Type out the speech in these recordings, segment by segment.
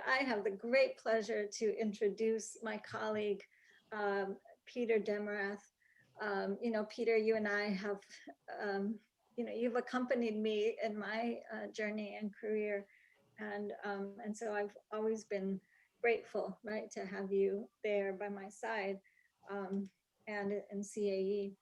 I have the great pleasure to introduce my colleague, Peter Demerath. Peter, you and I have, you've accompanied me in my journey and career. And so I've always been grateful, right, to have you there by my side and in CAE.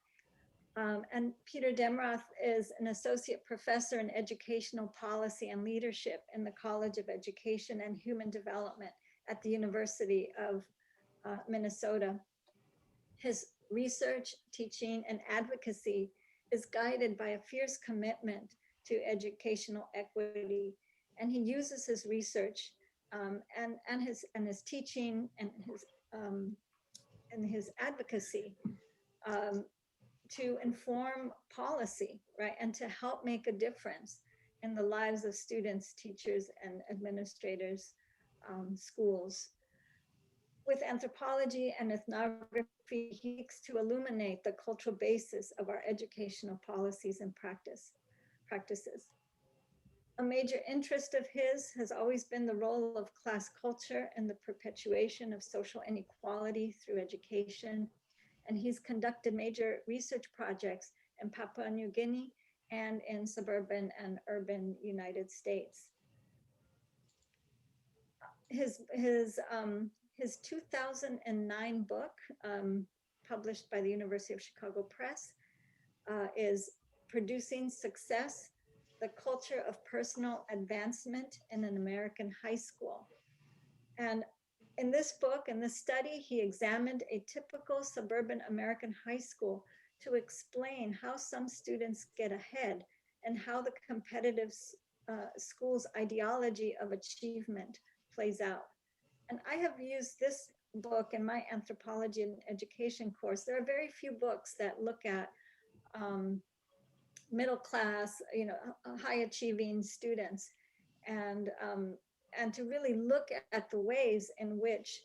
And Peter Demerath is an associate professor in educational policy and leadership in the College of Education and Human Development at the University of Minnesota. His research, teaching, and advocacy is guided by a fierce commitment to educational equity, and he uses his research and his teaching and his advocacy to inform policy, right, and to help make a difference in the lives of students, teachers, and administrators, schools. With anthropology and ethnography, he seeks to illuminate the cultural basis of our educational policies and practices. A major interest of his has always been the role of class culture in the perpetuation of social inequality through education. And he's conducted major research projects in Papua New Guinea and in suburban and urban United States. His 2009 book, published by the University of Chicago Press, is Producing Success, the Culture of Personal Advancement in an American High School. And in this book, in this study, he examined a typical suburban American high school to explain how some students get ahead and how the competitive school's ideology of achievement plays out. And I have used this book in my Anthropology and Education course. There are very few books that look at middle class, high achieving students, and to really look at the ways in which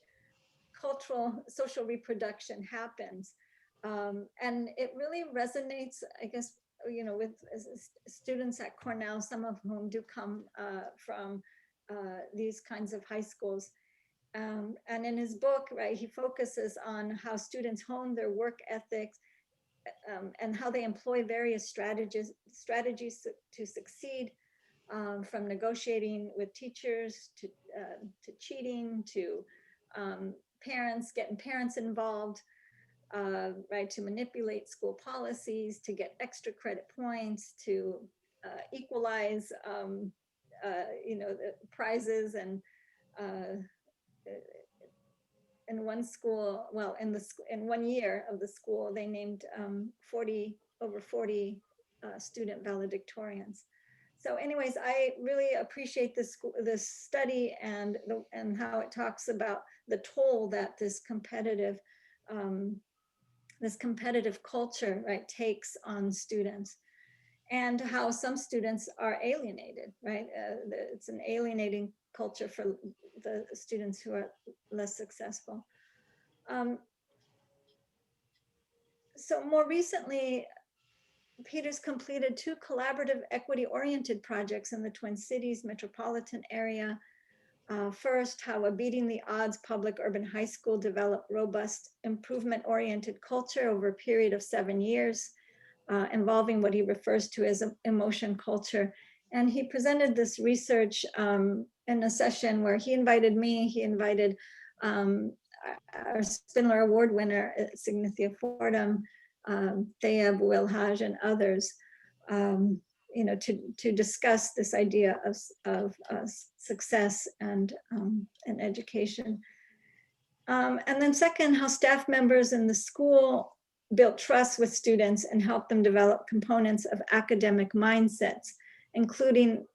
cultural social reproduction happens. And it really resonates, I guess, with students at Cornell, some of whom do come from these kinds of high schools. And in his book, right, he focuses on how students hone their work ethics and how they employ various strategies to succeed, from negotiating with teachers to cheating to getting parents involved, right, to manipulate school policies, to get extra credit points, to equalize, the prizes. And in one school, well, in 1 year of the school, they named over 40 student valedictorians. So anyways, I really appreciate this study and how it talks about the toll that this competitive culture, right, takes on students, and how some students are alienated, right? It's an alienating culture for the students who are less successful. So more recently, Peter's completed 2 collaborative equity-oriented projects in the Twin Cities metropolitan area. First, how a Beating the Odds public urban high school developed robust improvement-oriented culture over a period of 7 years, involving what he refers to as emotion culture. And he presented this research in a session where he invited me, he invited our Spindler Award winner, Signathia Fordham, Thea Buelhaj, and others, to discuss this idea of success and education. And then second, how staff members in the school built trust with students and helped them develop components of academic mindsets, including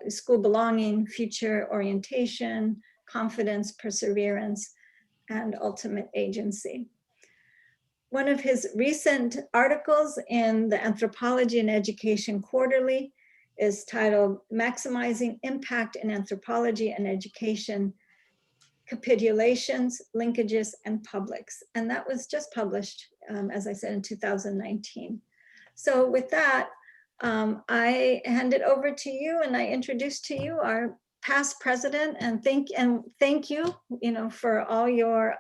school belonging, future orientation, confidence, perseverance, and ultimate agency. One of his recent articles in the Anthropology and Education Quarterly is titled Maximizing Impact in Anthropology and Education, Capitulations, Linkages, and Publics. And that was just published, as I said, in 2019. So with that, I hand it over to you and I introduce to you our past president, and thank you, for all your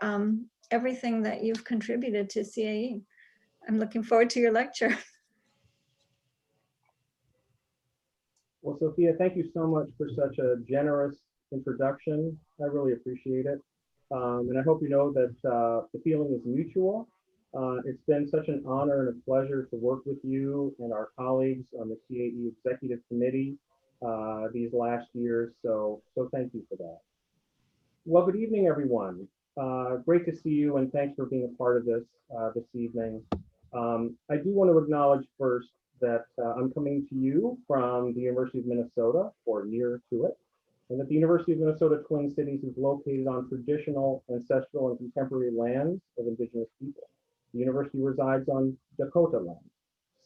everything that you've contributed to CAE. I'm looking forward to your lecture. Well, Sophia, thank you so much for such a generous introduction. I really appreciate it. And I hope you know that the feeling is mutual. It's been such an honor and a pleasure to work with you and our colleagues on the CAE Executive Committee these last years. So thank you for that. Well, good evening, everyone. Great to see you, and thanks for being a part of this this evening. I do want to acknowledge first that I'm coming to you from the University of Minnesota, or near to it, and that the University of Minnesota Twin Cities is located on traditional, ancestral, and contemporary lands of Indigenous people. The university resides on Dakota land,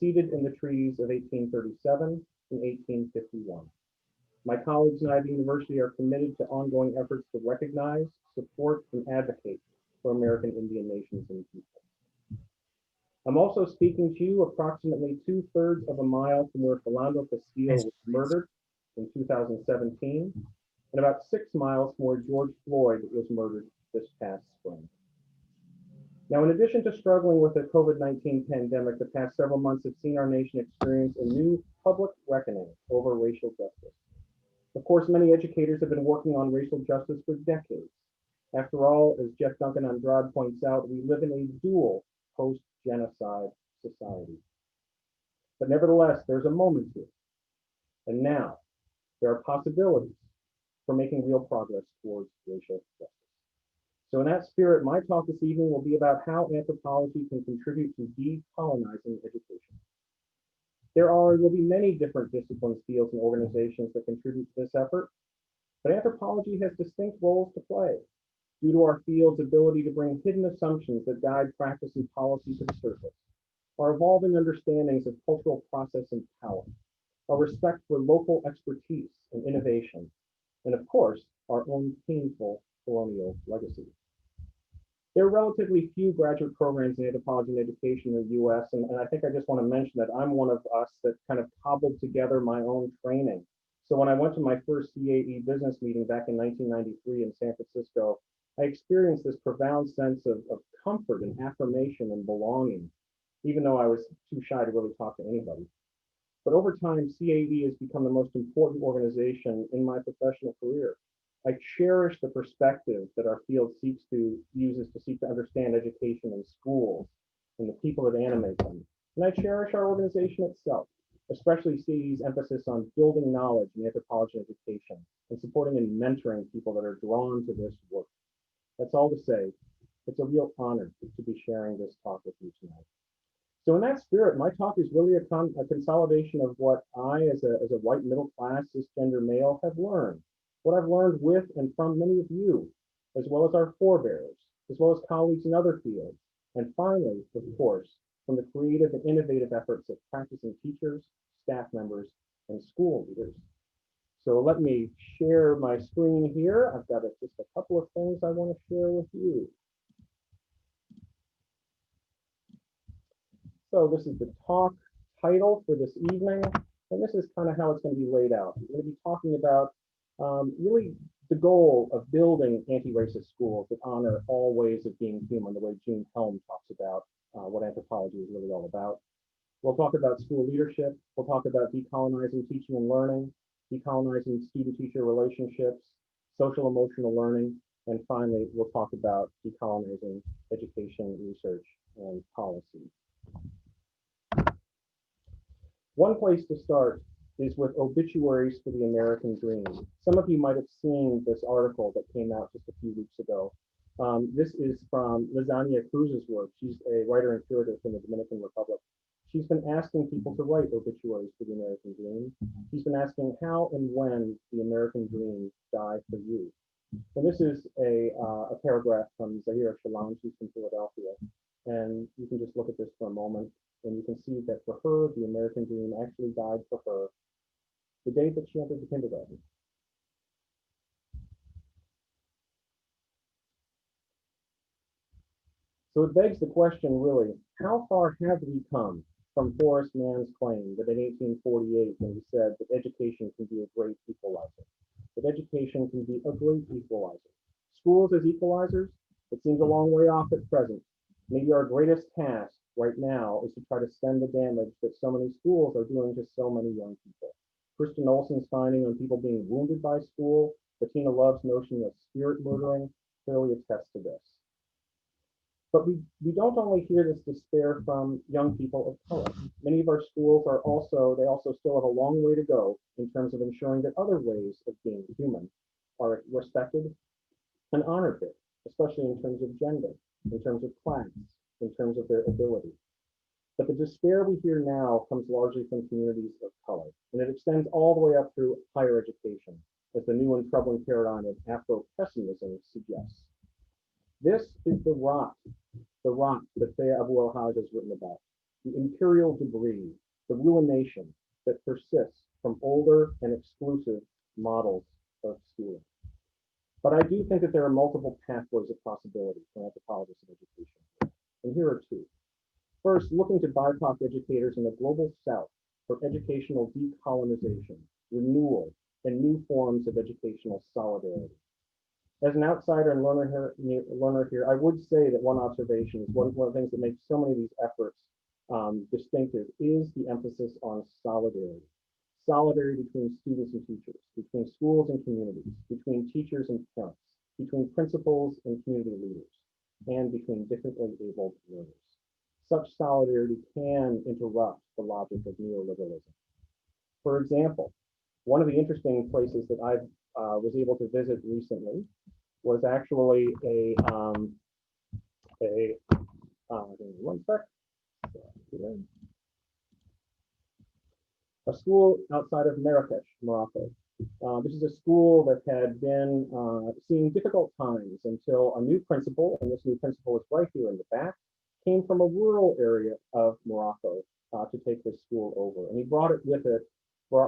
ceded in the treaties of 1837 and 1851. My colleagues and I at the university are committed to ongoing efforts to recognize, support, and advocate for American Indian nations and people. I'm also speaking to you approximately 2/3 of a mile from where Philando Castile was murdered in 2017, and about 6 miles from where George Floyd was murdered this past spring. Now, in addition to struggling with the COVID-19 pandemic, the past several months have seen our nation experience a new public reckoning over racial justice. Of course, many educators have been working on racial justice for decades. After all, as Jeff Duncan Andrade points out, we live in a dual post-genocide society. But nevertheless, there's a moment here. And now, there are possibilities for making real progress towards racial justice. So in that spirit, my talk this evening will be about how anthropology can contribute to decolonizing education. There will be many different disciplines, fields, and organizations that contribute to this effort, but anthropology has distinct roles to play due to our field's ability to bring hidden assumptions that guide practice and policy to the surface, our evolving understandings of cultural process and power, our respect for local expertise and innovation, and of course, our own painful colonial legacy. There are relatively few graduate programs in anthropology and education in the US, and I think I just want to mention that I'm one of us that kind of cobbled together my own training. So when I went to my first CAE business meeting back in 1993 in San Francisco, I experienced this profound sense of comfort and affirmation and belonging, even though I was too shy to really talk to anybody. But over time, CAE has become the most important organization in my professional career. I cherish the perspective that our field uses to seek to understand education in schools and the people that animate them. And I cherish our organization itself, especially CAE's emphasis on building knowledge in anthropology and education and supporting and mentoring people that are drawn to this work. That's all to say, it's a real honor to be sharing this talk with you tonight. So in that spirit, my talk is really a consolidation of what I, as a white middle-class cisgender male, have learned. What I've learned with and from many of you, as well as our forebears, as well as colleagues in other fields, and finally, of course, from the creative and innovative efforts of practicing teachers, staff members, and school leaders. So let me share my screen here. I've got just a couple of things I want to share with you. So this is the talk title for this evening, and this is kind of how it's going to be laid out. We're going to be talking about really the goal of building anti-racist schools that honor all ways of being human, the way June Helm talks about what anthropology is really all about. We'll talk about school leadership. We'll talk about decolonizing teaching and learning, decolonizing student-teacher relationships, social emotional learning, and finally, we'll talk about decolonizing education research and policy. One place to start is with obituaries for the American dream. Some of you might have seen this article that came out just a few weeks ago. This is from Lizania Cruz's work. She's a writer and curator from the Dominican Republic. She's been asking people to write obituaries for the American dream. She's been asking how and when the American dream died for you. And this is a paragraph from Zahira Shalom. She's from Philadelphia. And you can just look at this for a moment, and you can see that for her, the American dream actually died for her the day that she entered the kindergarten. So it begs the question, really, how far have we come from Horace Mann's claim that in 1848, when he said that education can be a great equalizer, that education can be a great equalizer. Schools as equalizers, it seems a long way off at present. Maybe our greatest task right now is to try to stem the damage that so many schools are doing to so many young people. Kristen Olson's finding on people being wounded by school, Bettina Love's notion of spirit murdering clearly attest to this. But we don't only hear this despair from young people of color. Many of our schools are they also still have a long way to go in terms of ensuring that other ways of being human are respected and honored there, especially in terms of gender, in terms of class, in terms of their ability. But the despair we hear now comes largely from communities of color, and it extends all the way up through higher education, as the new and troubling paradigm of Afro-pessimism suggests. This is the rot that Thea Abu El-Haj has written about, the imperial debris, the ruination that persists from older and exclusive models of schooling. But I do think that there are multiple pathways of possibility for anthropologists of education. And here are two. First, looking to BIPOC educators in the global South for educational decolonization, renewal, and new forms of educational solidarity. As an outsider and learner here, I would say that one observation is one of the things that makes so many of these efforts distinctive is the emphasis on solidarity. Solidarity between students and teachers, between schools and communities, between teachers and parents, between principals and community leaders, and between differently abled learners. Such solidarity can interrupt the logic of neoliberalism. For example, one of the interesting places that I was able to visit recently was actually a school outside of Marrakesh, Morocco. This is a school that had been seeing difficult times until a new principal, and this new principal is right here in the back, came from a rural area of Morocco to take this school over. And he brought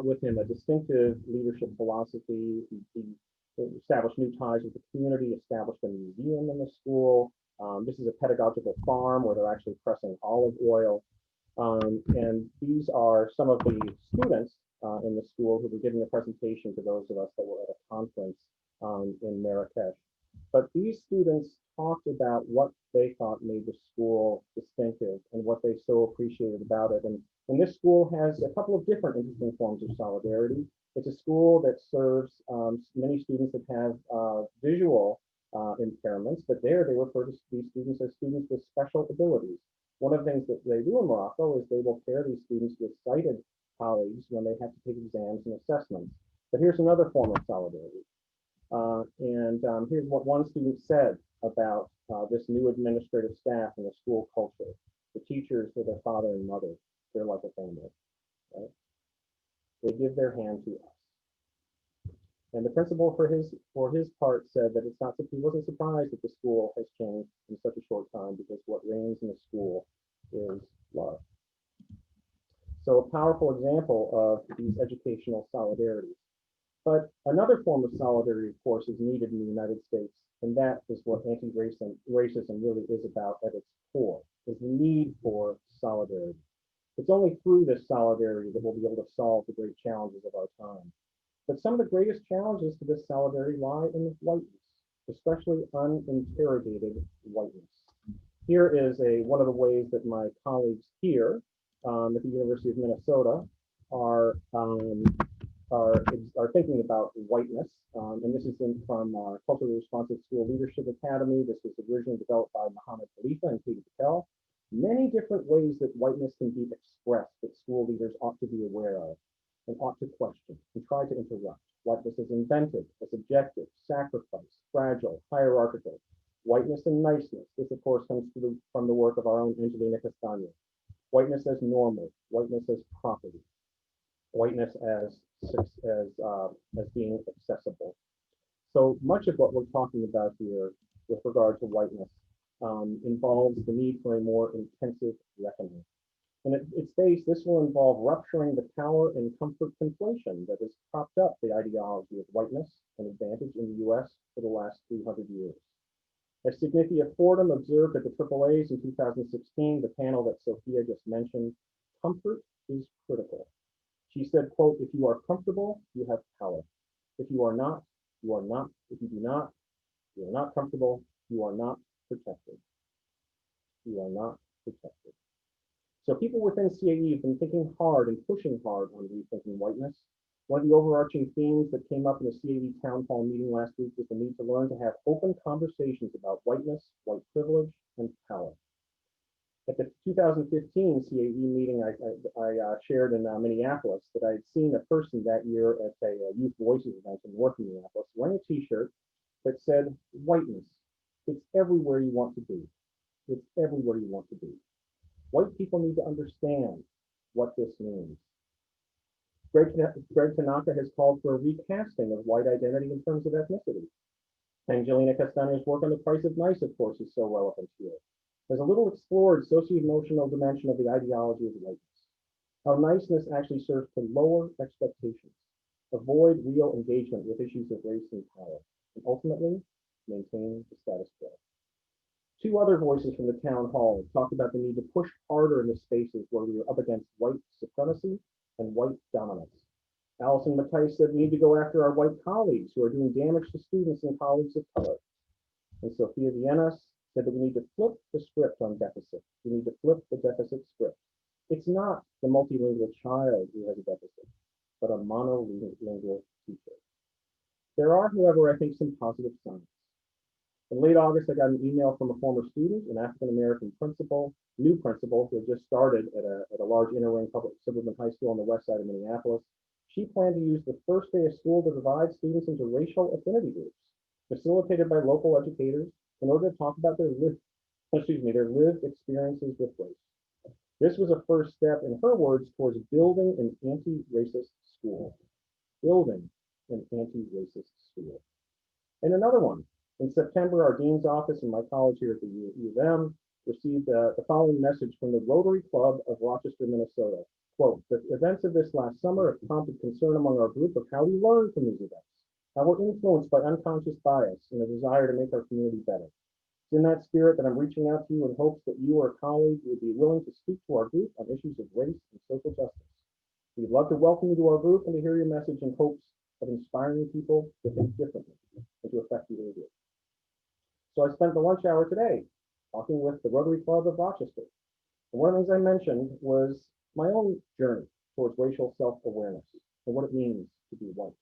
with him a distinctive leadership philosophy. He established new ties with the community, established a museum in the school. This is a pedagogical farm where they're actually pressing olive oil. And these are some of the students in the school who were giving a presentation to those of us that were at a conference in Marrakesh. But these students talked about what they thought made the school distinctive and what they so appreciated about it. And this school has a couple of different interesting forms of solidarity. It's a school that serves many students that have visual impairments, but there they refer to these students as students with special abilities. One of the things that they do in Morocco is they will pair these students with sighted colleagues when they have to take exams and assessments. But here's another form of solidarity. Here's what one student said about this new administrative staff and the school culture. The teachers are their father and mother. They're like a family, right? They give their hand to us. And the principal, for his part, said that he wasn't surprised that the school has changed in such a short time because what reigns in the school is love. So a powerful example of these educational solidarities. But another form of solidarity, of course, is needed in the United States, and that is what anti-racism really is about at its core, is the need for solidarity. It's only through this solidarity that we'll be able to solve the great challenges of our time. But some of the greatest challenges to this solidarity lie in whiteness, especially uninterrogated whiteness. Here is one of the ways that my colleagues here at the University of Minnesota are thinking about whiteness. And this is from our Culturally Responsive School Leadership Academy. This was originally developed by Mohammed Khalifa and Katie Patel. Many different ways that whiteness can be expressed that school leaders ought to be aware of and ought to question and try to interrupt. Whiteness is invented, as objective, sacrifice, fragile, hierarchical. Whiteness and niceness. This, of course, comes from the work of our own Angelina Castagna. Whiteness as normal, whiteness as property, whiteness as being accessible. So much of what we're talking about here with regard to whiteness involves the need for a more intensive reckoning. And at its base, this will involve rupturing the power and comfort conflation that has propped up the ideology of whiteness and advantage in the US for the last 300 years. As Signitia Fordham observed at the AAAs in 2016, the panel that Sophia just mentioned, comfort is critical. She said, quote, "If you are comfortable, you have power. If you are not, you are not. If you do not, you are not comfortable. You are not protected. You are not protected. So people within CAE have been thinking hard and pushing hard on rethinking whiteness. One of the overarching themes that came up in the CAE town hall meeting last week was the need to learn to have open conversations about whiteness, white privilege, and power. At the 2015 CAE meeting, I shared in Minneapolis that I had seen a person that year at a Youth Voices event in North Minneapolis wearing a t-shirt that said, whiteness, it's everywhere you want to be. It's everywhere you want to be. White people need to understand what this means. Greg Tanaka has called for a recasting of white identity in terms of ethnicity. Angelina Castaño's work on the price of nice, of course, is so relevant here. There's a little explored socio-emotional dimension of the ideology of whiteness, how niceness actually serves to lower expectations, avoid real engagement with issues of race and power, and ultimately maintain the status quo. Two other voices from the town hall talked about the need to push harder in the spaces where we were up against white supremacy and white dominance. Allison Mattice said we need to go after our white colleagues who are doing damage to students and colleagues of color. And Sophia Vienna said that we need to flip the script on deficit. We need to flip the deficit script. It's not the multilingual child who has a deficit, but a monolingual teacher. There are, however, I think some positive signs. In late August, I got an email from a former student, an African-American principal, new principal, who had just started at a large inner-ring public suburban high school on the west side of Minneapolis. She planned to use the first day of school to divide students into racial affinity groups, facilitated by local educators, in order to talk about their lived experiences with race. This was a first step, in her words, towards building an anti-racist school. Building an anti-racist school. And another one. In September, our dean's office and my college here at the U of M received the following message from the Rotary Club of Rochester, Minnesota. Quote, the events of this last summer have prompted concern among our group of how we learn from these events, how we're influenced by unconscious bias and a desire to make our community better. It's in that spirit that I'm reaching out to you in hopes that you or a colleague would be willing to speak to our group on issues of race and social justice. We'd love to welcome you to our group and to hear your message in hopes of inspiring people to think differently and to affect behavior. So I spent the lunch hour today talking with the Rotary Club of Rochester. And one of the things I mentioned was my own journey towards racial self-awareness and what it means to be white.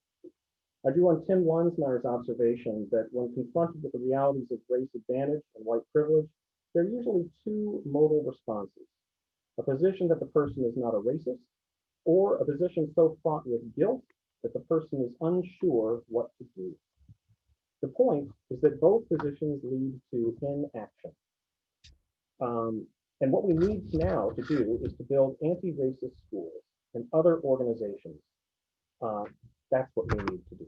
I drew on Tim Lunsmeyer's observation that when confronted with the realities of race advantage and white privilege, there are usually two modal responses. A position that the person is not a racist, or a position so fraught with guilt that the person is unsure what to do. The point is that both positions lead to inaction. And what we need now to do is to build anti-racist schools and other organizations. That's what we need to do.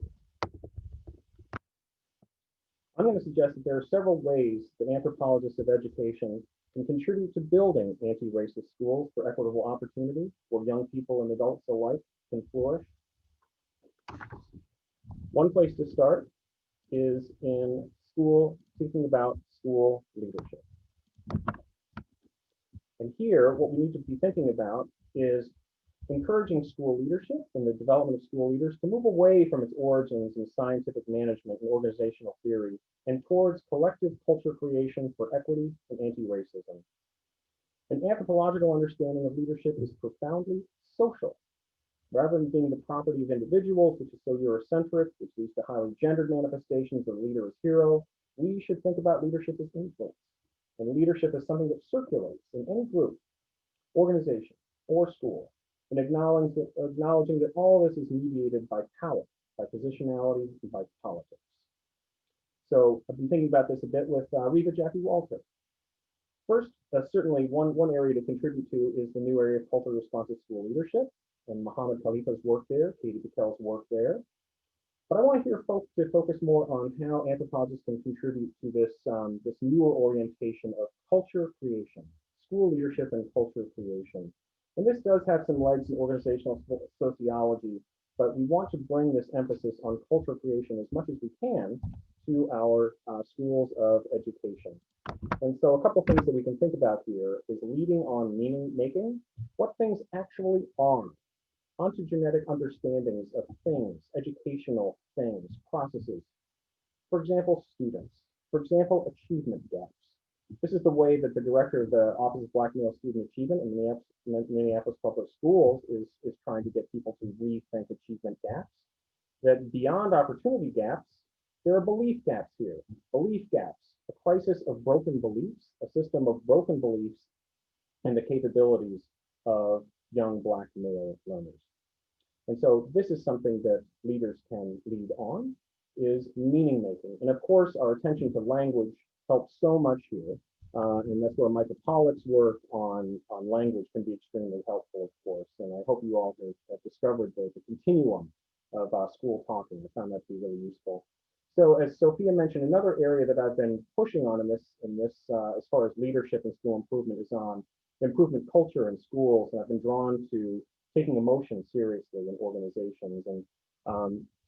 I'm going to suggest that there are several ways that anthropologists of education can contribute to building anti-racist schools for equitable opportunity where young people and adults alike can flourish. One place to start is in school, thinking about school leadership. And here, what we need to be thinking about is encouraging school leadership and the development of school leaders to move away from its origins in scientific management and organizational theory and towards collective culture creation for equity and anti-racism. An anthropological understanding of leadership is profoundly social. Rather than being the property of individuals, which is so Eurocentric, which leads to highly gendered manifestations of leader as hero, we should think about leadership as influence. And leadership is something that circulates in any group, organization, or school, and acknowledging that all of this is mediated by power, by positionality, and by politics. So I've been thinking about this a bit with Reva Jackie Walter. First, certainly one area to contribute to is the new area of culturally responsive school leadership, and Mohammed Khalifa's work there, Katie Patel's work there. But I want to hear folks to focus more on how anthropologists can contribute to this, this newer orientation of culture creation, school leadership and culture creation. And this does have some legs in organizational sociology, but we want to bring this emphasis on culture creation as much as we can to our schools of education. And so a couple things that we can think about here is leading on meaning making, what things actually are ontogenetic understandings of things, educational things, processes. For example, students. For example, achievement gaps. This is the way that the director of the Office of Black Male Student Achievement in Minneapolis Public Schools is trying to get people to rethink achievement gaps. That beyond opportunity gaps, there are belief gaps here. Belief gaps, a crisis of broken beliefs, a system of broken beliefs, and the capabilities of young Black male learners. And so this is something that leaders can lead on, is meaning making. And of course, our attention to language helps so much here. And that's where Michael Pollock's work on language can be extremely helpful, of course. And I hope you all have discovered the continuum of school talking. I found that to be really useful. So as Sophia mentioned, another area that I've been pushing on in this as far as leadership and school improvement is on improvement culture in schools. And I've been drawn to taking emotion seriously in organizations. And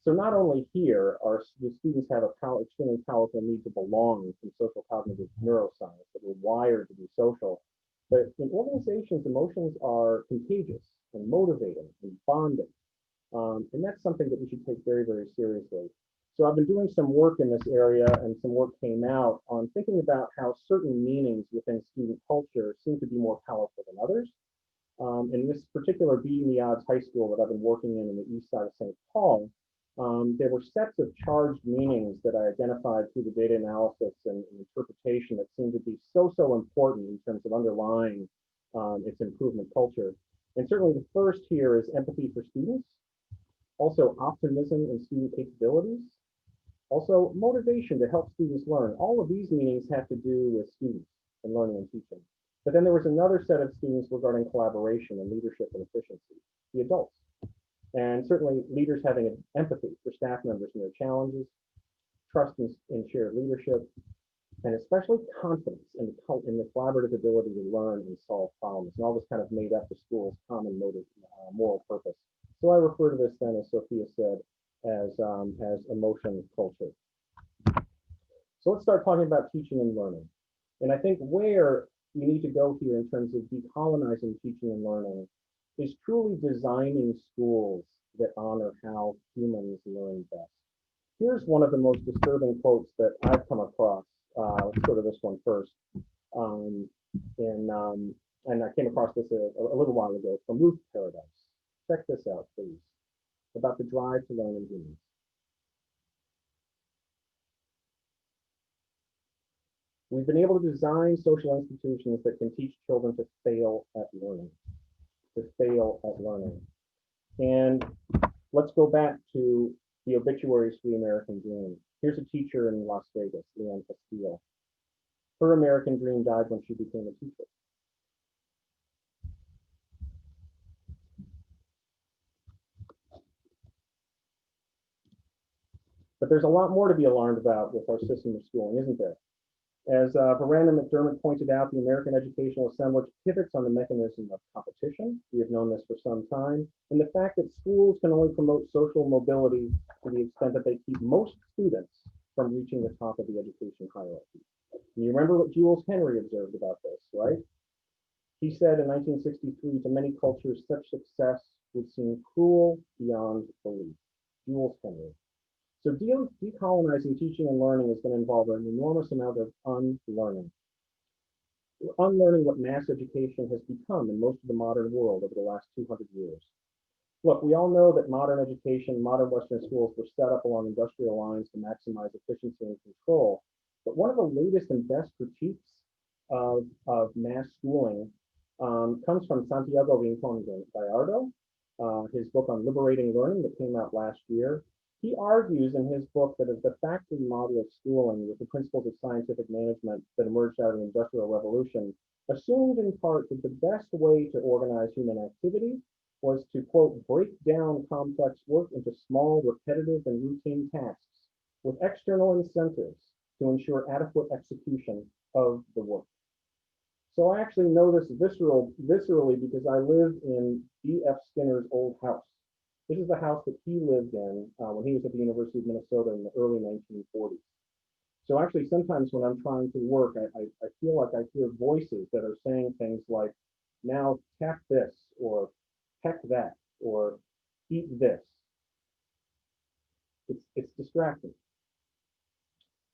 so not only here are the students have extremely powerful need to belong in social cognitive neuroscience, that we're wired to be social, but in organizations, emotions are contagious and motivating and bonding. And that's something that we should take very, very seriously. So I've been doing some work in this area, and some work came out on thinking about how certain meanings within student culture seem to be more powerful than others. In this particular Beating the Odds High School that I've been working in the east side of St. Paul, there were sets of charged meanings that I identified through the data analysis and interpretation that seemed to be so important in terms of underlying its improvement culture. And certainly the first here is empathy for students, also optimism in student capabilities, also motivation to help students learn. All of these meanings have to do with students and learning and teaching. But then there was another set of students regarding collaboration and leadership and efficiency, the adults. And certainly leaders having empathy for staff members and their challenges, trust in shared leadership, and especially confidence in the collaborative ability to learn and solve problems. And all this kind of made up the school's common moral purpose. So I refer to this then, as Sophia said, as emotion culture. So let's start talking about teaching and learning. And I think where we need to go here in terms of decolonizing teaching and learning is truly designing schools that honor how humans learn best. Here's one of the most disturbing quotes that I've come across. Let's go to this one first. And I came across this a little while ago from Ruth Paradise. Check this out, please, about the drive to learn in humans. We've been able to design social institutions that can teach children to fail at learning, And let's go back to the obituaries for the American dream. Here's a teacher in Las Vegas, Leanne Castile. Her American dream died when she became a teacher. But there's a lot more to be alarmed about with our system of schooling, isn't there? As Veranda McDermott pointed out, the American educational assemblage pivots on the mechanism of competition. We have known this for some time. And the fact that schools can only promote social mobility to the extent that they keep most students from reaching the top of the education hierarchy. And you remember what Jules Henry observed about this, right? He said in 1963, to many cultures, such success would seem cruel beyond belief. Jules Henry. So decolonizing teaching and learning is going to involve an enormous amount of unlearning. Unlearning what mass education has become in most of the modern world over the last 200 years. Look, we all know that modern education, modern Western schools were set up along industrial lines to maximize efficiency and control. But one of the latest and best critiques of mass schooling comes from Santiago Rincón Gallardo, his book on liberating learning that came out last year. He argues in his book that the factory model of schooling with the principles of scientific management that emerged out of the Industrial Revolution assumed in part that the best way to organize human activity was to, quote, break down complex work into small, repetitive, and routine tasks with external incentives to ensure adequate execution of the work. So I actually know this viscerally because I live in D.F. Skinner's old house. This is the house that he lived in when he was at the University of Minnesota in the early 1940s. So actually, sometimes when I'm trying to work, I feel like I hear voices that are saying things like, now tap this, or peck that, or eat this. It's distracting.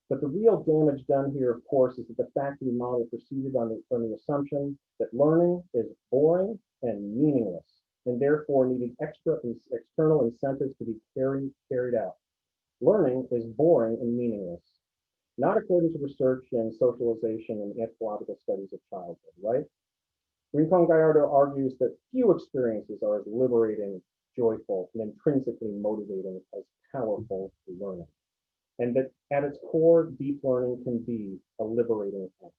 But the real damage done here, of course, is that the factory model proceeded on the assumption that learning is boring and meaningless, and therefore needed external incentives to be carried out. Learning is boring and meaningless, not according to research in socialization and anthropological studies of childhood, right? Rincon-Gallardo argues that few experiences are as liberating, joyful, and intrinsically motivating as powerful learning, and that at its core, deep learning can be a liberating act.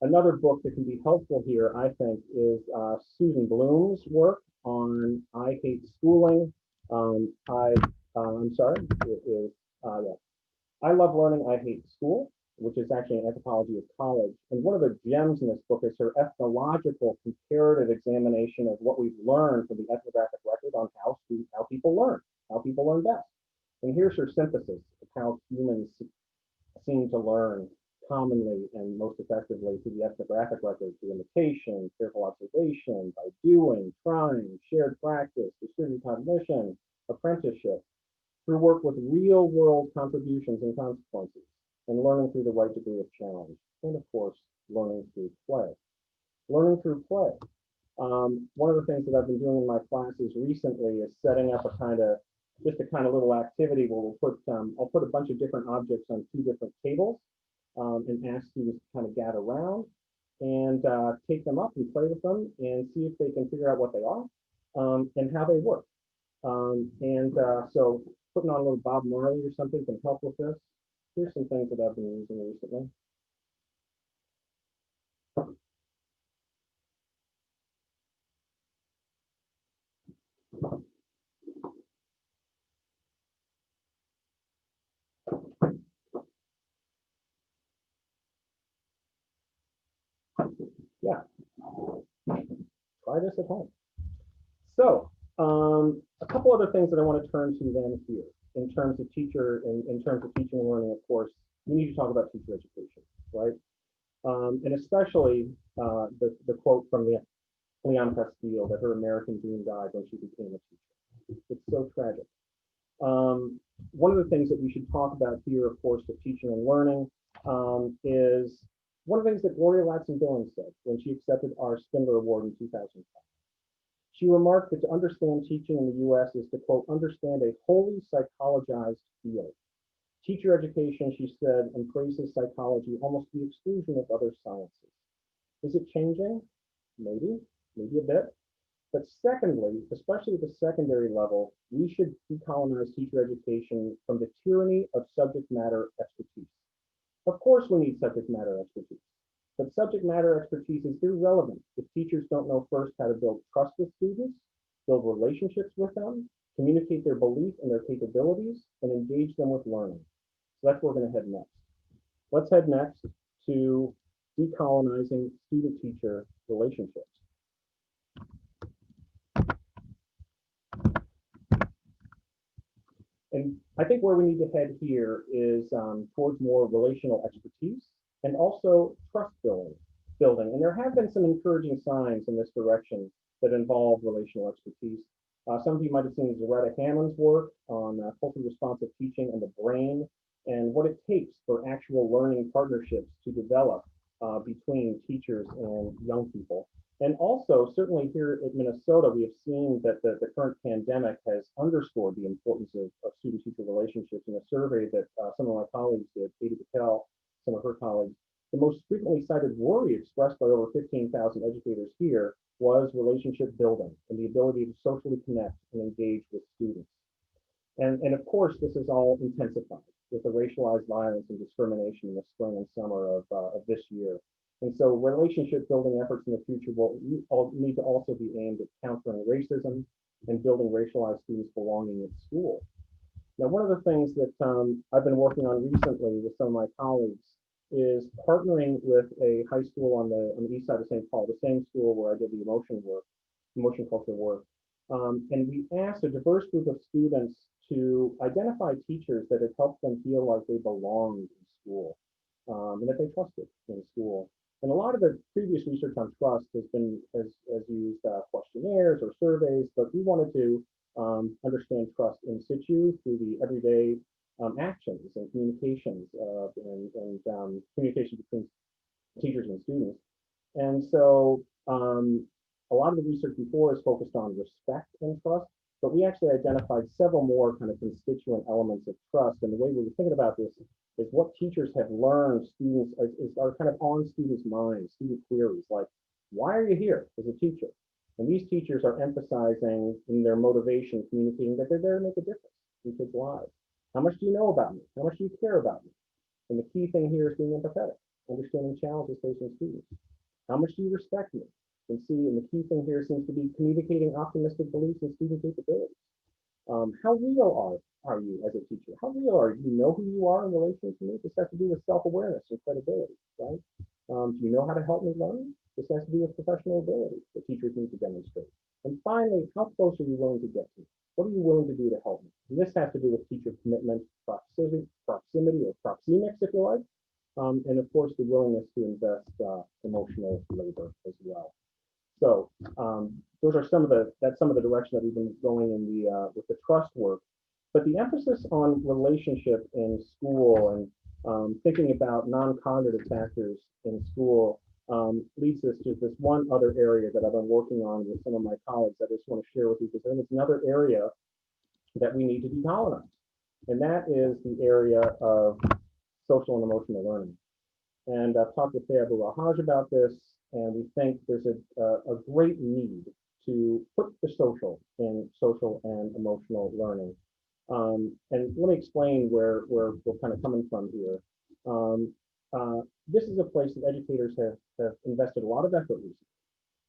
Another book that can be helpful here, I think, is Susan Bloom's work on I Hate Schooling. I'm sorry, it is, yeah. I Love Learning, I Hate School, which is actually an anthropology of college. And one of the gems in this book is her ethnological comparative examination of what we've learned from the ethnographic record on how people learn best. And here's her synthesis of how humans seem to learn commonly and most effectively through the ethnographic record, through imitation, careful observation, by doing, trying, shared practice, distributed cognition, apprenticeship, through work with real world contributions and consequences, and learning through the right degree of challenge, and of course, learning through play. Learning through play. One of the things that I've been doing in my classes recently is setting up just a kind of little activity where I'll put a bunch of different objects on two different tables and ask students to kind of gather around and take them up and play with them and see if they can figure out what they are and how they work. So putting on a little Bob Marley or something can help with this. Here's some things that I've been using recently. Yeah, try this at home. So a couple other things that I want to turn to then here in terms of teaching and learning, of course, we need to talk about teacher education, right? And especially the quote from Leon Castile that her American dream died when she became a teacher. It's so tragic. One of the things that we should talk about here, of course, with teaching and learning is one of the things that Gloria Ladson-Billings said when she accepted our Spindler Award in 2005. She remarked that to understand teaching in the US is to, quote, understand a wholly psychologized field. Teacher education, she said, embraces psychology almost to the exclusion of other sciences. Is it changing? Maybe a bit. But secondly, especially at the secondary level, we should decolonize teacher education from the tyranny of subject matter expertise. Of course, we need subject matter expertise, but subject matter expertise is irrelevant if teachers don't know first how to build trust with students, build relationships with them, communicate their belief and their capabilities, and engage them with learning. So that's where we're going to head next. Let's head next to decolonizing student-teacher relationships. And I think where we need to head here is towards more relational expertise and also trust building. And there have been some encouraging signs in this direction that involve relational expertise. Some of you might have seen Zaretta Hammond's work on culturally responsive teaching and the brain and what it takes for actual learning partnerships to develop between teachers and young people. And also, certainly here at Minnesota, we have seen that the current pandemic has underscored the importance of student-teacher relationships. In a survey that some of my colleagues did, Katie Patel, some of her colleagues, the most frequently cited worry expressed by over 15,000 educators here was relationship building and the ability to socially connect and engage with students. And of course, this is all intensified with the racialized violence and discrimination in the spring and summer of this year. And so relationship building efforts in the future will need to also be aimed at countering racism and building racialized students' belonging at school. Now, one of the things that I've been working on recently with some of my colleagues is partnering with a high school on the east side of St. Paul, the same school where I did the emotion culture work. And we asked a diverse group of students to identify teachers that had helped them feel like they belonged in school and that they trusted in school. And a lot of the previous research on trust has used questionnaires or surveys, but we wanted to understand trust in situ through the everyday actions and communications and communication between teachers and students. And so a lot of the research before is focused on respect and trust, but we actually identified several more kind of constituent elements of trust. And the way we were thinking about this is what teachers have learned students are kind of on students' minds, student queries like, why are you here as a teacher? And these teachers are emphasizing in their motivation, communicating that they're there to make a difference in kids' lives. How much do you know about me? How much do you care about me? And the key thing here is being empathetic, understanding challenges facing students. How much do you respect me? And see, and the key thing here seems to be communicating optimistic beliefs in student capabilities. How real are you as a teacher? How real are you? Do you know who you are in relation to me? This has to do with self-awareness and credibility, right? Do you know how to help me learn? This has to do with professional ability that teachers need to demonstrate. And finally, how close are you willing to get to me? What are you willing to do to help me? And this has to do with teacher commitment, proximity or proxemics, if you like, and of course the willingness to invest emotional labor as well. So those are some of the direction that we've been going in the with the trust work. But the emphasis on relationship in school and thinking about non-cognitive factors in school leads us to this one other area that I've been working on with some of my colleagues that I just want to share with you, because I think it's another area that we need to decolonize. And that is the area of social and emotional learning. And I've talked with Faye Abu-Rahaj about this, and we think there's a great need to put the social in social and emotional learning. And let me explain where we're kind of coming from here. This is a place that educators have invested a lot of effort recently.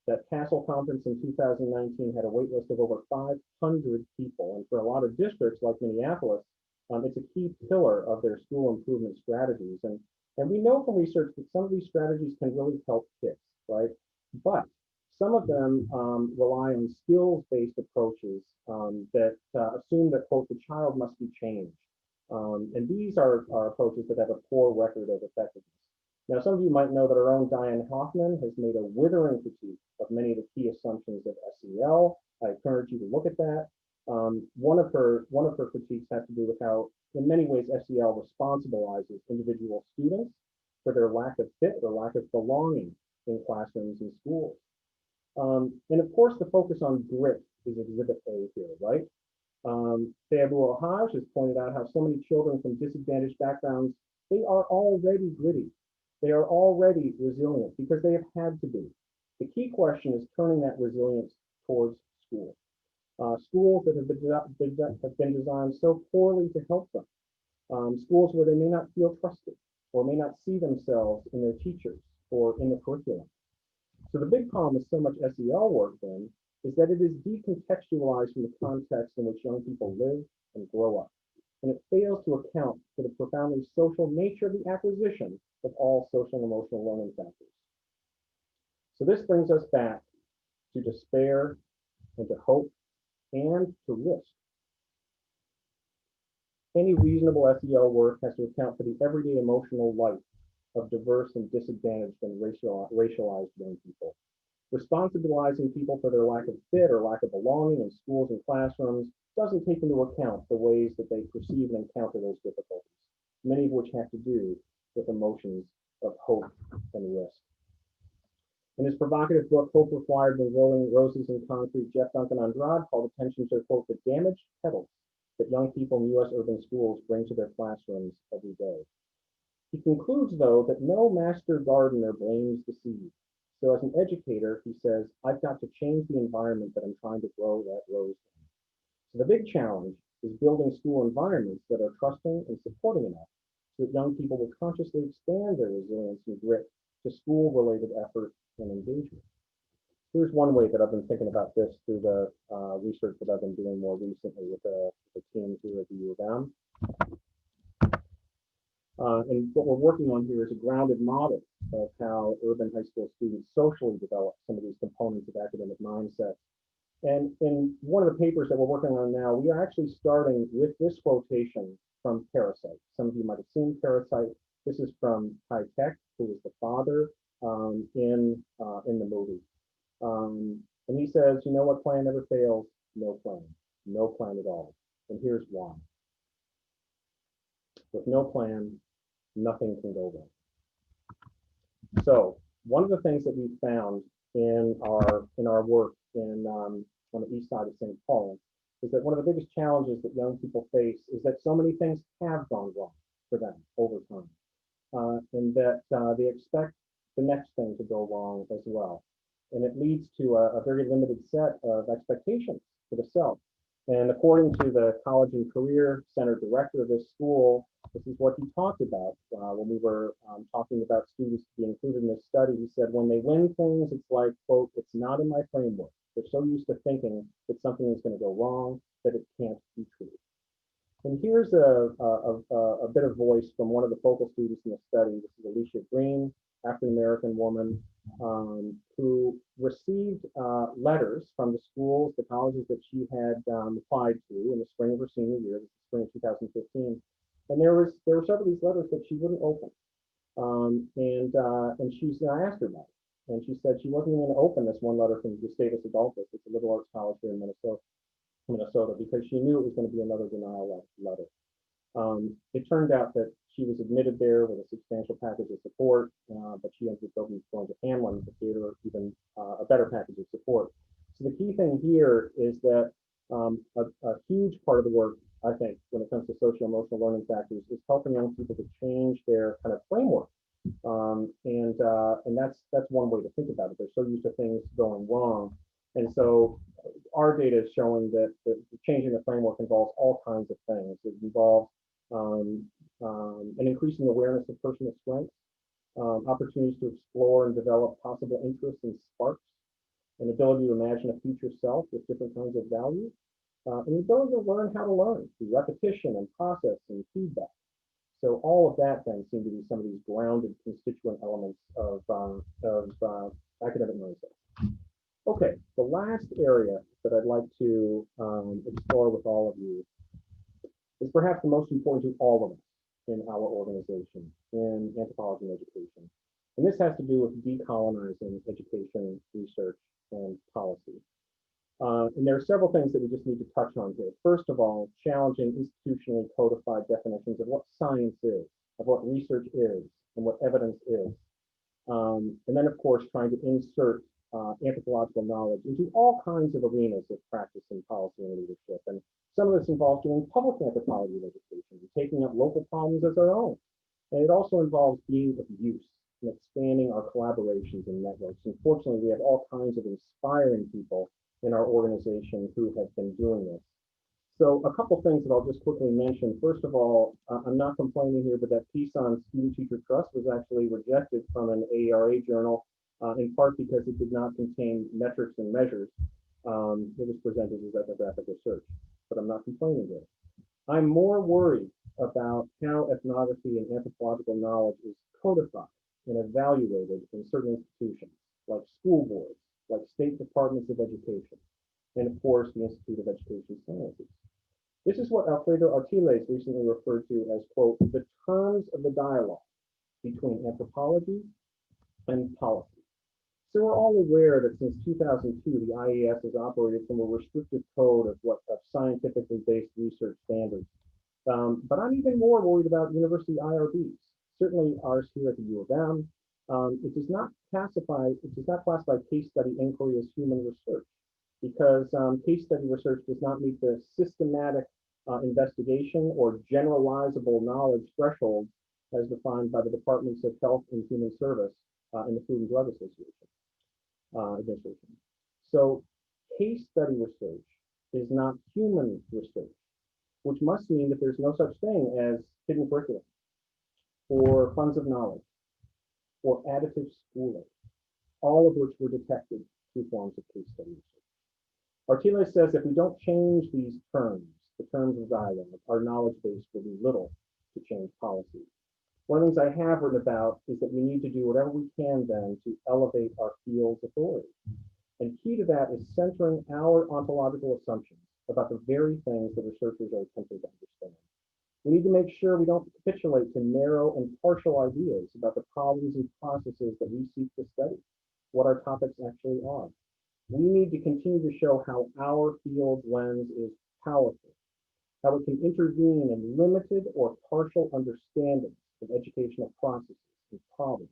That Castle conference in 2019 had a wait list of over 500 people. And for a lot of districts like Minneapolis, it's a key pillar of their school improvement strategies. And we know from research that some of these strategies can really help kids, right? But some of them rely on skills-based approaches that assume that, quote, the child must be changed. And these are approaches that have a poor record of effectiveness. Now, some of you might know that our own Diane Hoffman has made a withering critique of many of the key assumptions of SEL. I encourage you to look at that. One of her critiques has to do with how, in many ways, SEL responsibilizes individual students for their lack of fit or lack of belonging in classrooms and schools. And of course, the focus on grit is exhibit A here, right? Faye Abu-Rahaj has pointed out how so many children from disadvantaged backgrounds, they are already gritty. They are already resilient because they have had to be. The key question is turning that resilience towards school. Schools that have been designed so poorly to help them. Schools where they may not feel trusted or may not see themselves in their teachers or in the curriculum. So the big problem with so much SEL work then is that it is decontextualized from the context in which young people live and grow up. And it fails to account for the profoundly social nature of the acquisition of all social and emotional learning factors. So this brings us back to despair and to hope and to risk. Any reasonable SEL work has to account for the everyday emotional life of diverse and disadvantaged and racialized young people. Responsibilizing people for their lack of fit or lack of belonging in schools and classrooms doesn't take into account the ways that they perceive and encounter those difficulties, many of which have to do with emotions of hope and risk. In his provocative book, Hope Required When Rolling Roses in Concrete, Jeff Duncan Andrade called attention to, quote, the damaged petals that young people in U.S. urban schools bring to their classrooms every day. He concludes, though, that no master gardener blames the seed. So as an educator, he says, I've got to change the environment that I'm trying to grow that rose in. So the big challenge is building school environments that are trusting and supporting enough so that young people will consciously expand their resilience and grit to school-related effort and engagement. Here's one way that I've been thinking about this through the research that I've been doing more recently with the teams here at the U of M. And what we're working on here is a grounded model of how urban high school students socially develop some of these components of academic mindset. And in one of the papers that we're working on now, we are actually starting with this quotation from Parasite. Some of you might have seen Parasite. This is from High Tech, who is the father in the movie. And he says, you know what plan never fails? no plan. No plan at all. And here's why. With no plan, nothing can go wrong. So one of the things that we found in our work on the east side of St. Paul is that one of the biggest challenges that young people face is that so many things have gone wrong for them over time, and that they expect the next thing to go wrong as well. And it leads to a very limited set of expectations for the self. And according to the College and Career Center director of this school, this is what he talked about when we were talking about students to be included in this study. He said, when they win things, it's like, quote, it's not in my framework. They're so used to thinking that something is going to go wrong that it can't be true. And here's a bit of voice from one of the focal students in the study. This is Alicia Green, African-American woman, who received letters from the schools, the colleges that she had applied to in the spring of her senior year, the spring of 2015. And there were several of these letters that she wouldn't open. And I asked her about it. And she said she wasn't even going to open this one letter from Gustavus Adolphus. It's a liberal arts college here in Minnesota, because she knew it was going to be another denial letter. It turned out that she was admitted there with a substantial package of support, but she ended up going to Hamlin to get her even a better package of support. So the key thing here is that a huge part of the work, I think, when it comes to social-emotional learning factors, is helping young people to change their kind of framework. And that's one way to think about it. They're so used to things going wrong. And so our data is showing that changing the framework involves all kinds of things. It involves an increasing awareness of personal strengths, opportunities to explore and develop possible interests and sparks, an ability to imagine a future self with different kinds of values, and the ability to learn how to learn through repetition and process and feedback. So all of that then seem to be some of these grounded constituent elements of academic mindset. Okay, the last area that I'd like to explore with all of you is perhaps the most important to all of us in our organization, in anthropology and education. And this has to do with decolonizing education, research, and policy. And there are several things that we just need to touch on here. First of all, challenging institutionally codified definitions of what science is, of what research is, and what evidence is. And then, of course, trying to insert anthropological knowledge into all kinds of arenas of practice and policy and leadership. And some of this involves doing public anthropology and education, taking up local problems as our own. And it also involves being of use and expanding our collaborations and networks. And fortunately, we have all kinds of inspiring people in our organization who have been doing this. So a couple things that I'll just quickly mention. First of all, I'm not complaining here, but that piece on student-teacher trust was actually rejected from an AERA journal, in part because it did not contain metrics and measures. It was presented as ethnographic research, but I'm not complaining here. I'm more worried about how ethnography and anthropological knowledge is codified and evaluated in certain institutions, like school boards, like state departments of education, and of course, the Institute of Education Sciences. This is what Alfredo Artiles recently referred to as, quote, the terms of the dialogue between anthropology and policy. So we're all aware that since 2002, the IAS has operated from a restrictive code of scientifically based research standards. But I'm even more worried about university IRBs. Certainly ours here at the U of M. It does not classify case study inquiry as human research, because case study research does not meet the systematic investigation or generalizable knowledge thresholds as defined by the Departments of Health and Human Service and the Food and Drug Administration. So case study research is not human research, which must mean that there's no such thing as hidden curriculum or funds of knowledge or additive schooling, all of which were detected through forms of case study research. Artiles says if we don't change these terms, the terms of dialogue, our knowledge base will do little to change policy. One of the things I have written about is that we need to do whatever we can then to elevate our field's authority. And key to that is centering our ontological assumptions about the very things that researchers are attempting to understand. We need to make sure we don't capitulate to narrow and partial ideas about the problems and processes that we seek to study, what our topics actually are. We need to continue to show how our field's lens is powerful, how it can intervene in limited or partial understandings of educational processes and problems.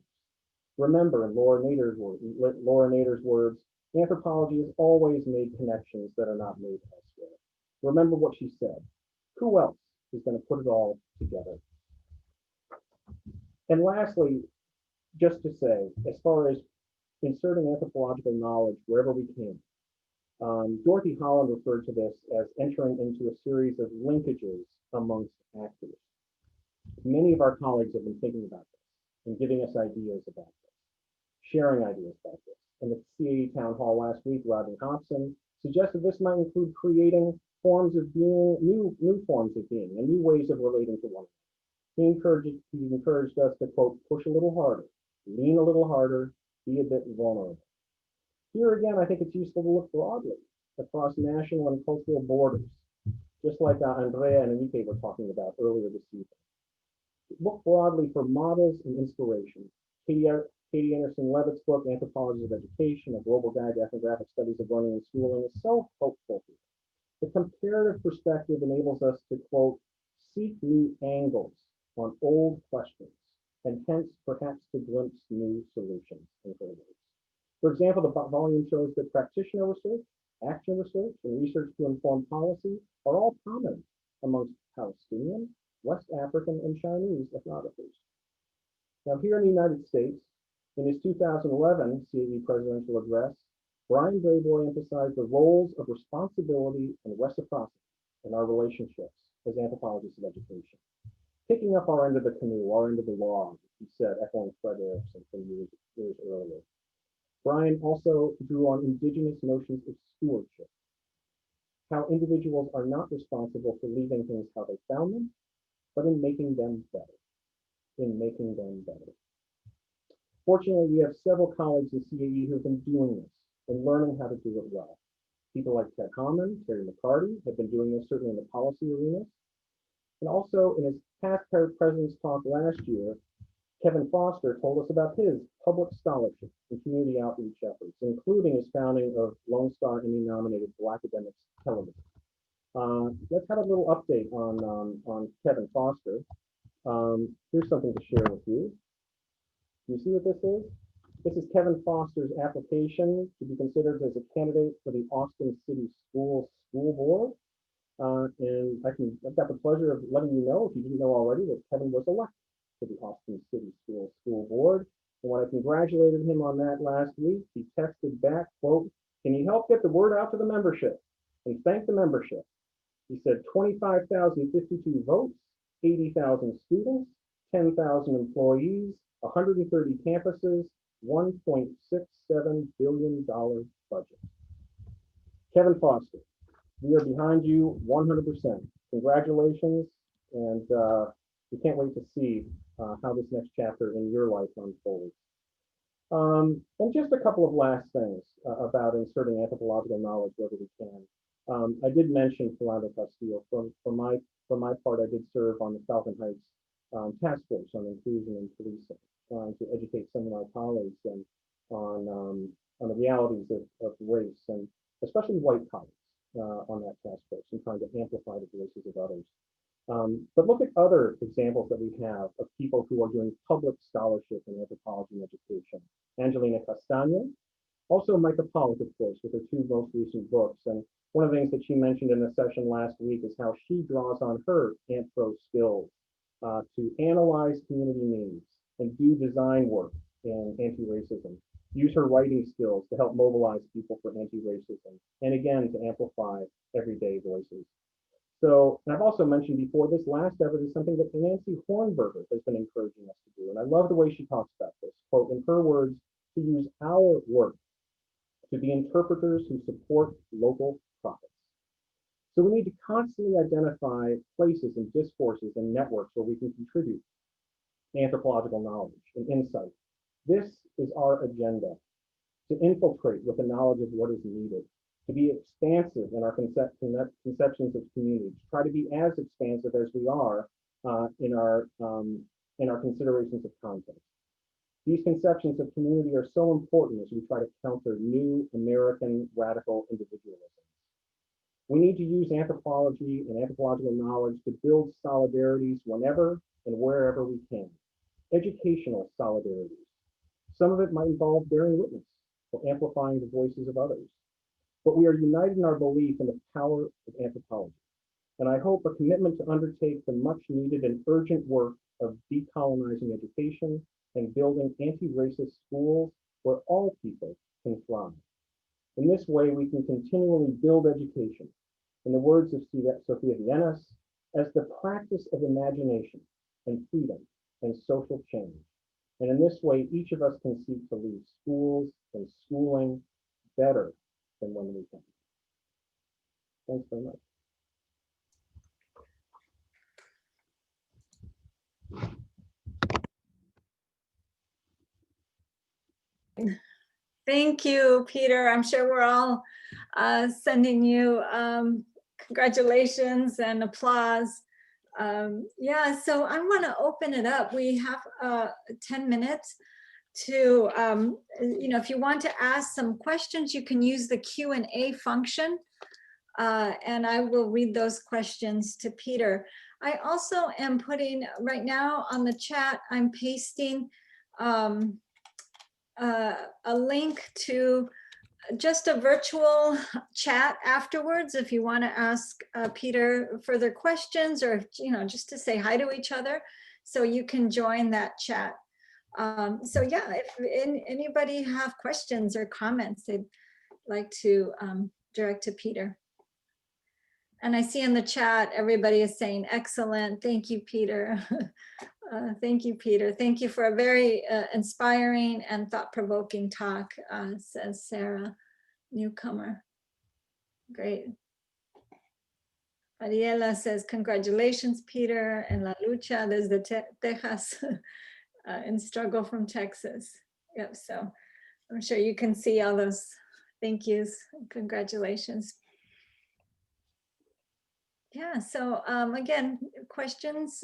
Remember, in Laura Nader's words, anthropology has always made connections that are not made elsewhere. Remember what she said. Who else is going to put it all together? And lastly, just to say, as far as inserting anthropological knowledge wherever we can, Dorothy Holland referred to this as entering into a series of linkages amongst actors. Many of our colleagues have been thinking about this and giving us ideas about this, sharing ideas about this. And at the CAE town hall last week, Rodney Hobson suggested this might include creating forms of being, new forms of being, and new ways of relating to one another. He encouraged us to, quote, push a little harder, lean a little harder, be a bit vulnerable. Here again, I think it's useful to look broadly across national and cultural borders, just like Andrea and Enrique were talking about earlier this evening. Look broadly for models and inspiration. Katie Anderson-Levitt's book, Anthropology of Education, A Global Guide to Ethnographic Studies of Learning and Schooling, is so helpful here. The comparative perspective enables us to, quote, seek new angles on old questions, and hence perhaps to glimpse new solutions in her words. For example, the volume shows that practitioner research, action research, and research to inform policy are all prominent amongst Palestinian, West African, and Chinese ethnographers. Now, here in the United States, in his 2011 CAE presidential address, Brian Brayboy emphasized the roles of responsibility and reciprocity in our relationships as anthropologists of education. Picking up our end of the canoe, our end of the log, he said, echoing Fred Erickson from years earlier. Brian also drew on indigenous notions of stewardship, how individuals are not responsible for leaving things how they found them, but in making them better. Fortunately, we have several colleagues in CAE who have been doing this and learning how to do it well. People like Ted Hammond, Terry McCarty have been doing this certainly in the policy arena. And also in his past president's talk last year, Kevin Foster told us about his public scholarship and community outreach efforts, including his founding of Lone Star Emmy-nominated Black Academics Television. Let's have a little update on Kevin Foster. Here's something to share with you. Do you see what this is? This is Kevin Foster's application to be considered as a candidate for the Austin City School Board. And I've got the pleasure of letting you know, if you didn't know already, that Kevin was elected to the Austin City School Board. And when I congratulated him on that last week, he texted back, quote, "Can you help get the word out to the membership and thank the membership?" He said 25,052 votes, 80,000 students, 10,000 employees, 130 campuses, $1.67 billion budget. Kevin Foster, we are behind you 100%. Congratulations, and we can't wait to see how this next chapter in your life unfolds. And just a couple of last things about inserting anthropological knowledge wherever we can. I did mention Philando Castillo. For my part, I did serve on the Falcon Heights task force on inclusion and policing, trying to educate some of my colleagues on the realities of race, and especially white colleagues on that task force, and trying to amplify the voices of others. But look at other examples that we have of people who are doing public scholarship in anthropology and education. Angelina Castaño, also Micah Pollock, of course, with her two most recent books. And one of the things that she mentioned in the session last week is how she draws on her anthro skills to analyze community needs and do design work in anti-racism. Use her writing skills to help mobilize people for anti-racism, and again, to amplify everyday voices. So, and I've also mentioned before, this last effort is something that Nancy Hornberger has been encouraging us to do. And I love the way she talks about this. Quote, in her words, to use our work to be interpreters who support local profits. So we need to constantly identify places and discourses and networks where we can contribute anthropological knowledge and insight. This is our agenda, to infiltrate with the knowledge of what is needed, to be expansive in our conceptions of community, to try to be as expansive as we are in our considerations of context. These conceptions of community are so important as we try to counter new American radical individualism. We need to use anthropology and anthropological knowledge to build solidarities whenever and wherever we can. Educational solidarities. Some of it might involve bearing witness or amplifying the voices of others. But we are united in our belief in the power of anthropology. And I hope a commitment to undertake the much needed and urgent work of decolonizing education and building anti-racist schools where all people can thrive. In this way, we can continually build education, in the words of Sophia Vienes, as the practice of imagination and freedom and social change. And in this way, each of us can seek to leave schools and schooling better than when we came. Thanks very much. Thank you, Peter. I'm sure we're all sending you congratulations and applause. Yeah, so I want to open it up. We have 10 minutes to, if you want to ask some questions, you can use the Q&A function, and I will read those questions to Peter. I also am putting right now on the chat, I'm pasting a link to just a virtual chat afterwards if you want to ask Peter further questions, or just to say hi to each other, so you can join that chat. So yeah, if anybody have questions or comments they'd like to direct to Peter. And I see in the chat everybody is saying excellent. Thank you, Peter. Thank you, Peter. Thank you for a very inspiring and thought-provoking talk, says Sarah, newcomer. Great. Ariela says, congratulations, Peter. And La Lucha, there's the Texas in struggle from Texas. Yep, so I'm sure you can see all those thank yous. Congratulations. Yeah, so again, questions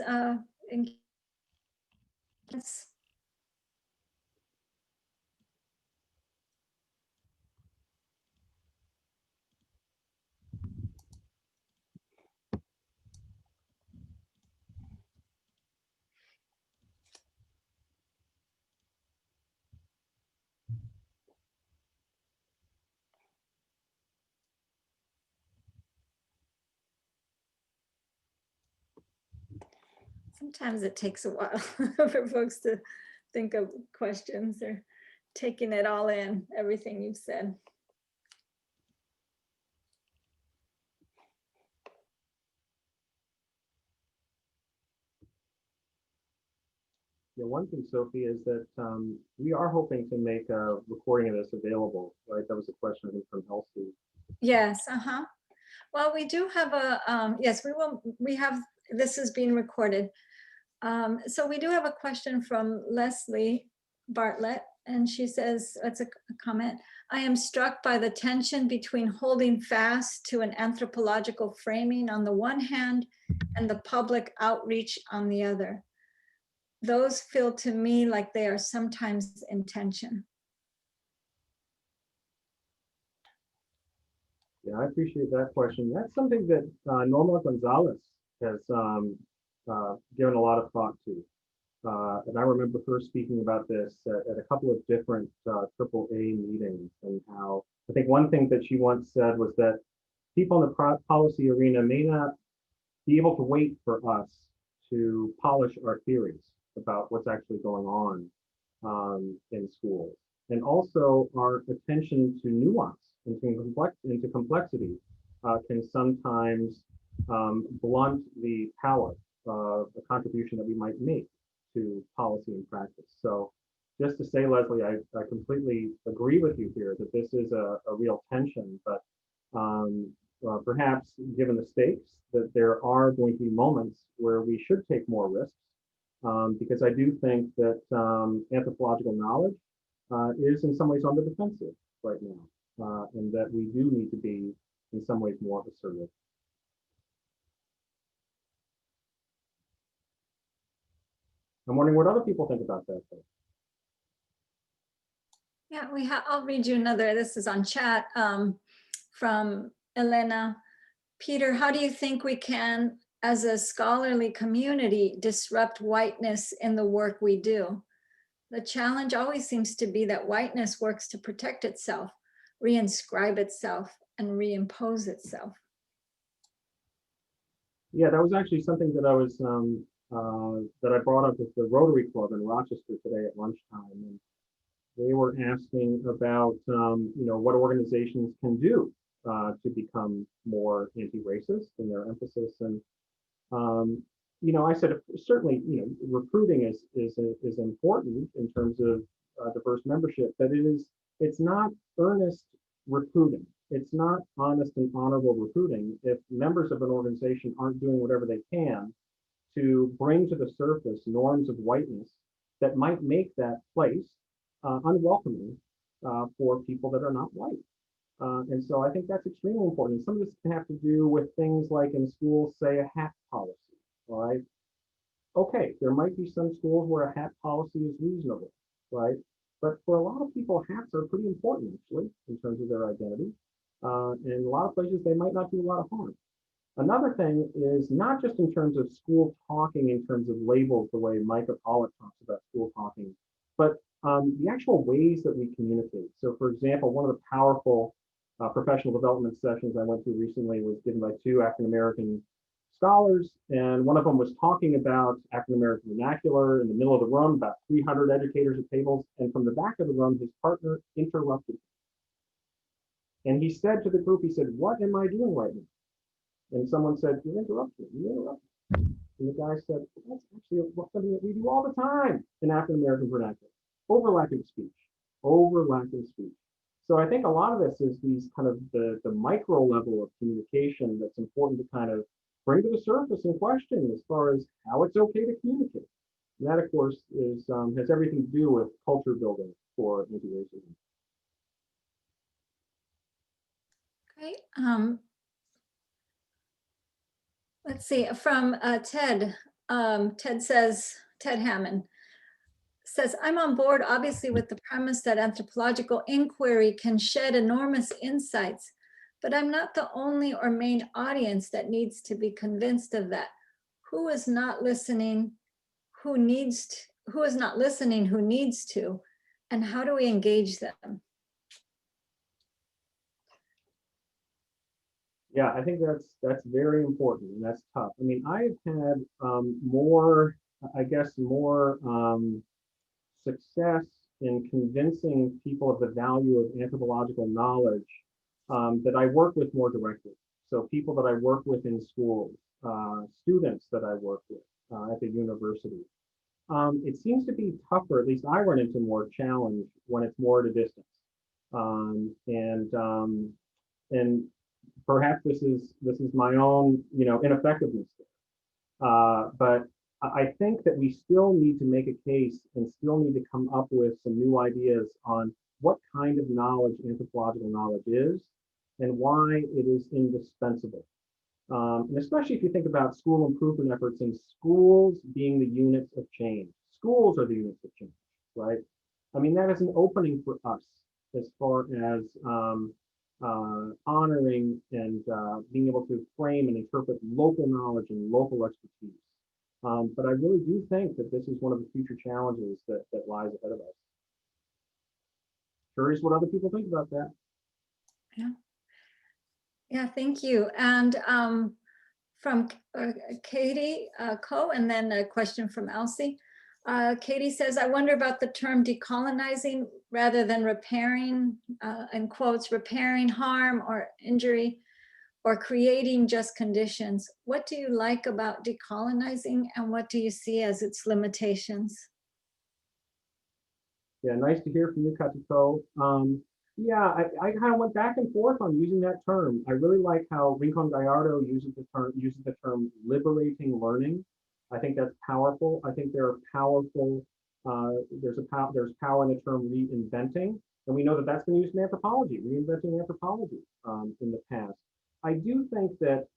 sometimes it takes a while for folks to think of questions or taking it all in, everything you've said. Yeah, one thing, Sophie, is that we are hoping to make a recording of this available, right? That was a question, I think, from Elsie. Yes, well, we do have a, yes, we have, this is being recorded. So we do have a question from Leslie Bartlett, and she says, that's a comment, I am struck by the tension between holding fast to an anthropological framing on the one hand and the public outreach on the other. Those feel to me like they are sometimes in tension. Yeah, I appreciate that question. That's something that Norma Gonzalez has given a lot of thought to. And I remember her speaking about this at a couple of different AAA meetings, and how I think one thing that she once said was that people in the policy arena may not be able to wait for us to polish our theories about what's actually going on in schools. And also our attention to nuance and into complexity can sometimes blunt the power of a contribution that we might make to policy and practice. So just to say, Leslie, I completely agree with you here that this is a real tension, but perhaps given the stakes, that there are going to be moments where we should take more risks, because I do think that anthropological knowledge is in some ways on the defensive right now, and that we do need to be in some ways more assertive. I'm wondering what other people think about that, though. Yeah, I'll read you another. This is on chat from Elena. Peter, how do you think we can, as a scholarly community, disrupt whiteness in the work we do? The challenge always seems to be that whiteness works to protect itself, reinscribe itself, and reimpose itself. Yeah, that was actually something that I was that I brought up with the Rotary Club in Rochester today at lunchtime, and they were asking about what organizations can do to become more anti-racist in their emphasis, and I said certainly recruiting is important in terms of diverse membership, but it's not earnest recruiting. It's not honest and honorable recruiting if members of an organization aren't doing whatever they can to bring to the surface norms of whiteness that might make that place unwelcoming for people that are not white. And so I think that's extremely important. And some of this can have to do with things like in schools, say a hat policy, all right? Okay, there might be some schools where a hat policy is reasonable, right? But for a lot of people, hats are pretty important actually in terms of their identity. In a lot of places, they might not do a lot of harm. Another thing is not just in terms of school talking, in terms of labels, the way Micah Pollock talks about school talking, but the actual ways that we communicate. So for example, one of the powerful professional development sessions I went to recently was given by two African-American scholars, and one of them was talking about African-American vernacular in the middle of the room, about 300 educators at tables, and from the back of the room, his partner interrupted. And he said to the group, he said, "What am I doing right now?" And someone said, "You interrupted, you interrupted." And the guy said, "That's actually something that we do all the time in African-American vernacular. Overlapping speech, overlapping speech." So I think a lot of this is these kind of the micro level of communication that's important to kind of bring to the surface and question as far as how it's okay to communicate. And that, of course, has everything to do with culture building for anti-racism. Great. Let's see, from Ted. Ted Hammond says, "I'm on board, obviously, with the premise that anthropological inquiry can shed enormous insights, but I'm not the only or main audience that needs to be convinced of that. Who is not listening? Who is not listening? Who needs to? And how do we engage them?" Yeah, I think that's very important, and that's tough. I mean, I've had more success in convincing people of the value of anthropological knowledge that I work with more directly. So people that I work with in schools, students that I work with at the university. It seems to be tougher, at least I run into more challenge when it's more at a distance. And perhaps this is my own ineffectiveness, but I think that we still need to make a case and still need to come up with some new ideas on what kind of knowledge anthropological knowledge is and why it is indispensable. And especially if you think about school improvement efforts and schools being the units of change. Schools are the units of change, right? I mean, that is an opening for us as far as honoring and being able to frame and interpret local knowledge and local expertise. But I really do think that this is one of the future challenges that lies ahead of us. Curious what other people think about that. Yeah. Yeah, thank you. And from Katie Coe, and then a question from Elsie. Katie says, "I wonder about the term decolonizing rather than repairing, in quotes, repairing harm or injury or creating just conditions. What do you like about decolonizing and what do you see as its limitations?" Yeah, nice to hear from you, Katiko. Yeah, I kind of went back and forth on using that term. I really like how Rincon Gallardo uses the term liberating learning. I think that's powerful. I think there are powerful. There's power in the term reinventing, and we know that that's been used in anthropology, reinventing anthropology in the past. I do think that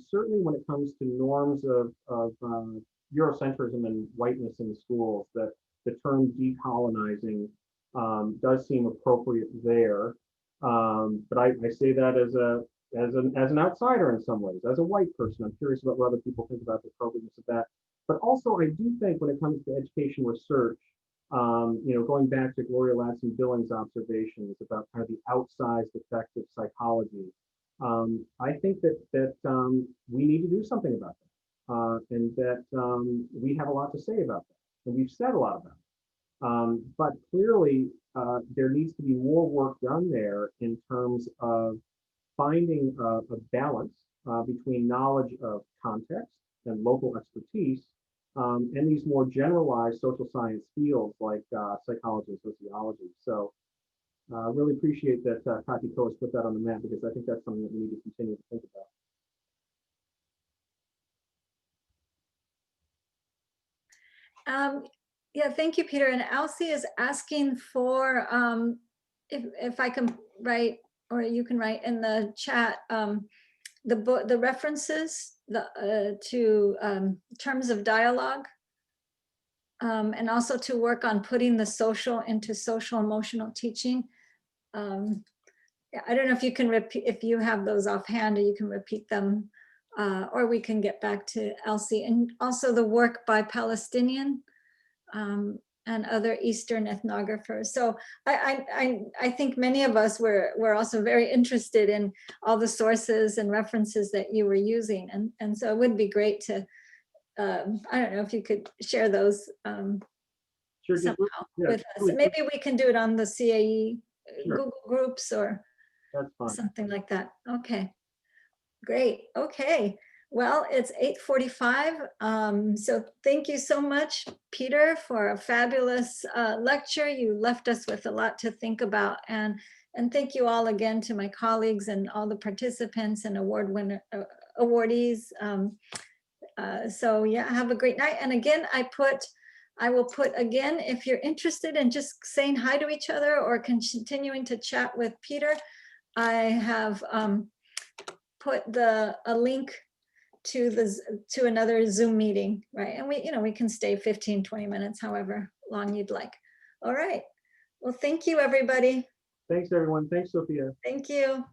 certainly when it comes to norms of Eurocentrism and whiteness in the schools, that the term decolonizing does seem appropriate there. But I say that as an outsider in some ways, as a white person. I'm curious about what other people think about the appropriateness of that. But also, I do think when it comes to education research, going back to Gloria Ladson-Billings' observations about kind of the outsized effect of psychology, I think that we need to do something about that, and that we have a lot to say about that, and we've said a lot about it. But clearly, there needs to be more work done there in terms of finding a balance between knowledge of context and local expertise and these more generalized social science fields like psychology and sociology. So I really appreciate that Kati Ko has put that on the map, because I think that's something that we need to continue to think about. Yeah, thank you, Peter. And Elsie is asking for, if I can write, or you can write in the chat, the references to terms of dialogue, and also to work on putting the social into social emotional teaching. I don't know if you can repeat, if you have those offhand, or you can repeat them, or we can get back to Elsie. And also the work by Palestinian and other Eastern ethnographers. So I think many of us were also very interested in all the sources and references that you were using. And so it would be great to, I don't know if you could share those Sure, somehow yeah, with us. Maybe we can do it on the CAE Sure. Google Groups or That's fine. something like that. Okay, great. Okay. Well, it's 8:45. So thank you so much, Peter, for a fabulous lecture. You left us with a lot to think about. And thank you all again to my colleagues and all the participants and awardees. So yeah, have a great night. And again, I will put again, if you're interested in just saying hi to each other or continuing to chat with Peter, I have put a link to another Zoom meeting, right? And we can stay 15, 20 minutes, however long you'd like. All right. Well, thank you, everybody. Thanks, everyone. Thanks, Sophia. Thank you.